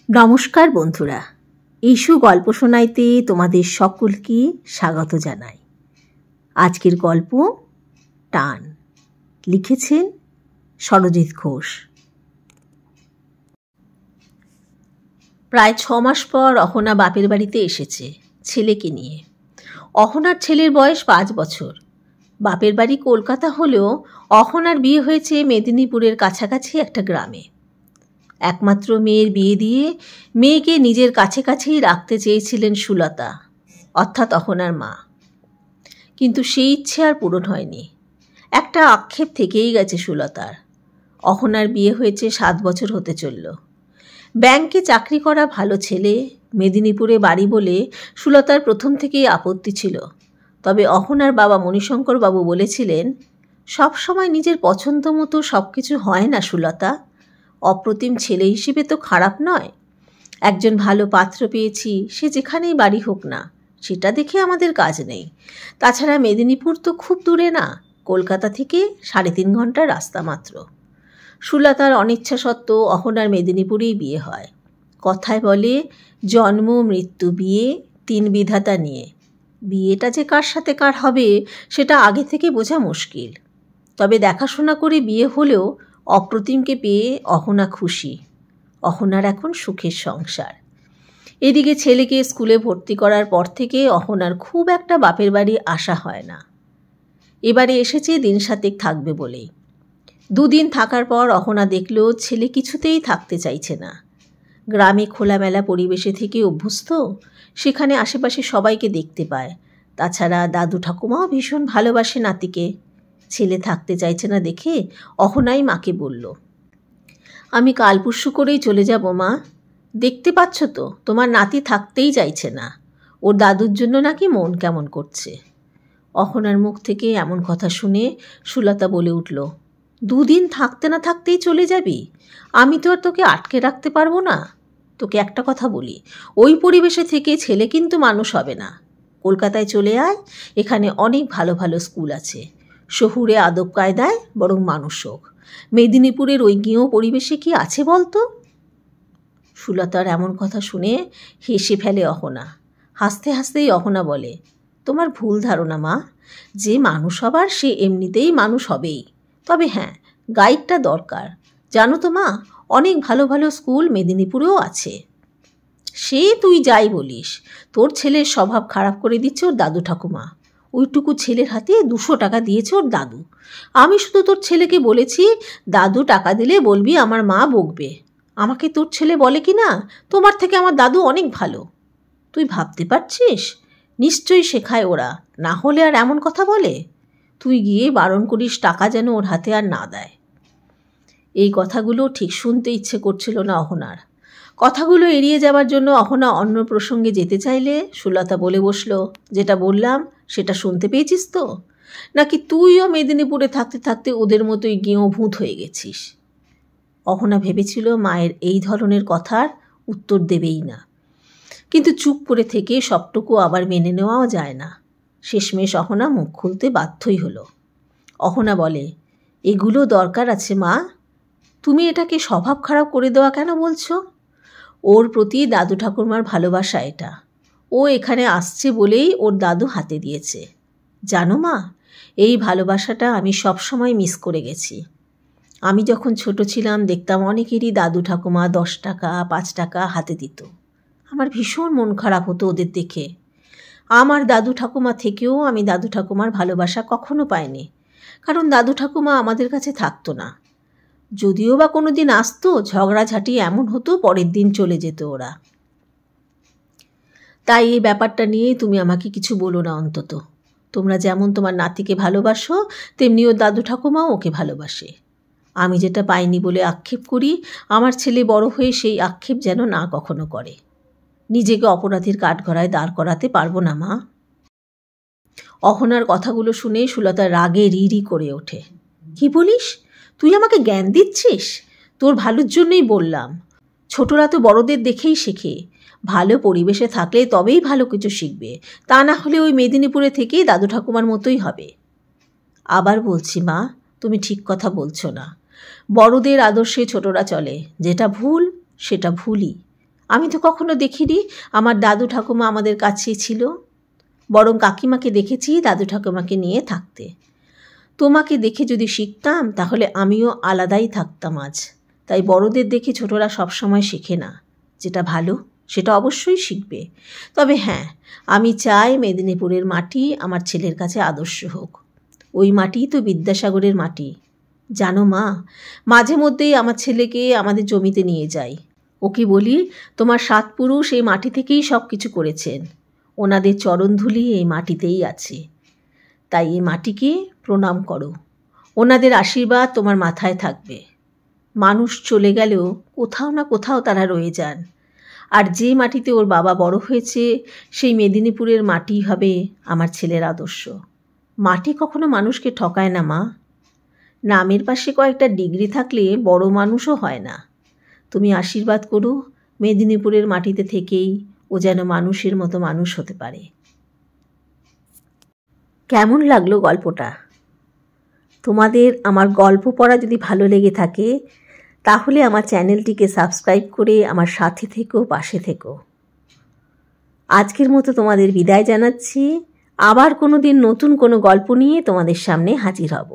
নমস্কার বন্ধুরা, ইস্যু গল্প শোনাইতে তোমাদের সকলকে স্বাগত জানাই। আজকের গল্প টান, লিখেছেন সরজিৎ ঘোষ। প্রায় 6 মাস পর অহনা বাপের বাড়িতে এসেছে ছেলেকে নিয়ে। অহনার ছেলের বয়স 5 বছর। বাপের বাড়ি কলকাতা হলেও অহনার বিয়ে হয়েছে মেদিনীপুরের কাছাকাছি একটা গ্রামে। একমাত্র মেয়ের বিয়ে দিয়ে মেয়েকে নিজের কাছে কাছেই রাখতে চেয়েছিলেন সুলতা, অর্থাৎ অহনার মা। কিন্তু সেই ইচ্ছে আর পূরণ হয়নি। একটা আক্ষেপ থেকেই গেছে সুলতার। অহনার বিয়ে হয়েছে 7 বছর হতে চলল। ব্যাংকে চাকরি করা ভালো ছেলে, মেদিনীপুরে বাড়ি বলে সুলতার প্রথম থেকেই আপত্তি ছিল। তবে অহনার বাবা মণিশঙ্কর বাবু বলেছিলেন, সব সময় নিজের পছন্দ মতো সব কিছু হয় না সুলতা। অপ্রতিম ছেলে হিসেবে তো খারাপ নয়। একজন ভালো পাত্র পেয়েছি, সে যেখানেই বাড়ি হোক না, সেটা দেখে আমাদের কাজ নেই। তাছাড়া মেদিনীপুর তো খুব দূরে না, কলকাতা থেকে 3.5 ঘন্টার রাস্তা মাত্র। সুলতার অনিচ্ছা সত্ত্বেও অহনার মেদিনীপুরেই বিয়ে হয়। কথায় বলে, জন্ম মৃত্যু বিয়ে 3 বিধাতা নিয়ে। বিয়েটা যে কার সাথে কার হবে সেটা আগে থেকে বোঝা মুশকিল। তবে দেখাশোনা করে বিয়ে হলেও অপ্রতিমকে পেয়ে অহনা খুশি। অহনার এখন সুখের সংসার। এদিকে ছেলেকে স্কুলে ভর্তি করার পর থেকে অহনার খুব একটা বাপের বাড়ি আসা হয় না। এবারে এসেছে দিন 7 থাকবে বলেই। 2 দিন থাকার পর অহনা দেখল ছেলে কিছুতেই থাকতে চাইছে না। গ্রামে খোলামেলা পরিবেশে থেকে অভ্যস্ত, সেখানে আশেপাশে সবাইকে দেখতে পায়। তাছাড়া দাদু ঠাকুমাও ভীষণ ভালোবাসে নাতিকে। ছেলে থাকতে চাইছে না দেখে অহনাই মাকে বলল, আমি কাল পরশু করেই চলে যাব মা। দেখতে পাচ্ছ তো তোমার নাতি থাকতেই চাইছে না, ওর দাদুর জন্য নাকি মন কেমন করছে। অহনার মুখ থেকে এমন কথা শুনে সুলতা বলে উঠল, 2 দিন থাকতে না থাকতেই চলে যাবি? আমি তো আর তোকে আটকে রাখতে পারবো না। তোকে একটা কথা বলি, ওই পরিবেশে থেকে ছেলে কিন্তু মানুষ হবে না। কলকাতায় চলে আয়, এখানে অনেক ভালো ভালো স্কুল আছে। শহুরে আদব কায়দায় বরং মানুষ হোক। মেদিনীপুরের ওই গেঁয়ো পরিবেশে কি আছে বলতো? সুলতার এমন কথা শুনে হেসে ফেলে অহনা। হাসতে হাসতেই অহনা বলে, তোমার ভুল ধারণা মা। যে মানুষ হবার সে এমনিতেই মানুষ হবেই। তবে হ্যাঁ, গাইডটা দরকার। জানো তো মা, অনেক ভালো ভালো স্কুল মেদিনীপুরেও আছে। সে তুই যাই বলিস, তোর ছেলের স্বভাব খারাপ করে দিচ্ছে ওর দাদু ঠাকুমা। ওইটুকু ছেলের হাতে 200 টাকা দিয়েছে ওর দাদু। আমি শুধু তোর ছেলেকে বলেছি, দাদু টাকা দিলে বলবি আমার মা বকবে। আমাকে তোর ছেলে বলে কি না, তোমার থেকে আমার দাদু অনেক ভালো। তুই ভাবতে পারছিস? নিশ্চয়ই শেখায় ওরা, না হলে আর এমন কথা বলে? তুই গিয়ে বারণ করিস টাকা যেন ওর হাতে আর না দেয়। এই কথাগুলো ঠিক শুনতে ইচ্ছে করছিল না অহনার। কথাগুলো এড়িয়ে যাবার জন্য অহনা অন্য প্রসঙ্গে যেতে চাইলে সুলতা বলে বসল, যেটা বললাম সেটা শুনতে পেয়েছিস তো? নাকি তুইও মেদিনীপুরে থাকতে থাকতে ওদের মতোই গেঁয়ো ভূত হয়ে গেছিস? অহনা ভেবেছিল মায়ের এই ধরনের কথার উত্তর দেবেই না, কিন্তু চুপ করে থেকে সবটুকু আবার মেনে নেওয়াও যায় না। শেষমেশ অহনা মুখ খুলতে বাধ্যই হলো। অহনা বলে, এগুলো দরকার আছে মা? তুমি এটাকে স্বভাব খারাপ করে দেওয়া কেন বলছো? ওর প্রতি দাদু ঠাকুরমার ভালোবাসা এটা। ও এখানে আসছে বলেই ওর দাদু হাতে দিয়েছে। জানো মা, এই ভালোবাসাটা আমি সব সময় মিস করে গেছি। আমি যখন ছোট ছিলাম দেখতাম অনেকেরই দাদু ঠাকুমা 10 টাকা 5 টাকা হাতে দিত। আমার ভীষণ মন খারাপ হতো ওদের দেখে। আমার দাদু ঠাকুমা থেকেও আমি দাদু ঠাকুমার ভালোবাসা কখনো পাইনি, কারণ দাদু ঠাকুমা আমাদের কাছে থাকতো না। যদিও বা কোনো দিন আসতো, ঝগড়াঝাটি এমন হতো পরের দিন চলে যেত ওরা। তাই এই ব্যাপারটা নিয়ে তুমি আমাকে কিছু বলো না অন্তত। তোমরা যেমন তোমার নাতিকে ভালোবাসো, তেমনি ওর দাদু ঠাকুমাও ওকে ভালোবাসে। আমি যেটা পাইনি বলে আক্ষেপ করি, আমার ছেলে বড় হয়ে সেই আক্ষেপ যেন না কখনো করে। নিজেকে অপরাধীর কাঠগড়ায় দাঁড় করাতে পারবো না মা। অহনার কথাগুলো শুনে সুলতা রাগে রি করে ওঠে। কি বলিস? তুই আমাকে জ্ঞান দিচ্ছিস? তোর ভালোর জন্যই বললাম। ছোটরা তো বড়দের দেখেই শেখে। ভালো পরিবেশে থাকলে তবেই ভালো কিছু শিখবে, তা না হলে ওই মেদিনীপুরে থেকেই দাদু ঠাকুমার মতোই হবে। আবার বলছি মা, তুমি ঠিক কথা বলছো না। বড়দের আদর্শে ছোটরা চলে, যেটা ভুল সেটা ভুলই। আমি তো কখনো দেখিনি আমার দাদু ঠাকুমা আমাদের কাছেই ছিল, বরং কাকিমাকে দেখেছি দাদু ঠাকুমাকে নিয়ে থাকতে। তোমাকে দেখে যদি শিখতাম তাহলে আমিও আলাদাই থাকতাম আজ। তাই বড়দের দেখে ছোটরা সবসময় শেখে না, যেটা ভালো সেটা অবশ্যই শিখবে। তবে হ্যাঁ, আমি চাই মেদিনীপুরের মাটি আমার ছেলের কাছে আদর্শ হোক। ওই মাটিই তো বিদ্যাসাগরের মাটি। জানো মা, মাঝে মধ্যেই আমার ছেলেকে আমাদের জমিতে নিয়ে যাই। ওকে বলি, তোমার 7 পুরুষ এই মাটি থেকেই সব কিছু করেছেন, ওনাদের চরণধুলি এই মাটিতেই আছে। তাই এই মাটিকে প্রণাম করো, ওনাদের আশীর্বাদ তোমার মাথায় থাকবে। মানুষ চলে গেলেও কোথাও না কোথাও তারা রয়ে যান, আর যে মাটিতে ওর বাবা বড় হয়েছে সেই মেদিনীপুরের মাটি হবে আমার ছেলের আদর্শ। মাটি কখনো মানুষকে ঠকায় না মা। নামের পাশে কয়েকটা ডিগ্রি থাকলে বড় মানুষও হয় না। তুমি আশীর্বাদ করো মেদিনীপুরের মাটিতে থেকেই ও যেন মানুষের মতো মানুষ হতে পারে। কেমন লাগলো গল্পটা? তোমাদের আমার গল্প পড়া যদি ভালো লেগে থাকে তাহলে আমার চ্যানেলটিকে সাবস্ক্রাইব করে আমার সাথে থেকো, পাশে থেকো। আজকের মতো তোমাদের বিদায় জানাচ্ছি। আবার কোনো দিন নতুন কোনো গল্প নিয়ে তোমাদের সামনে হাজির হব।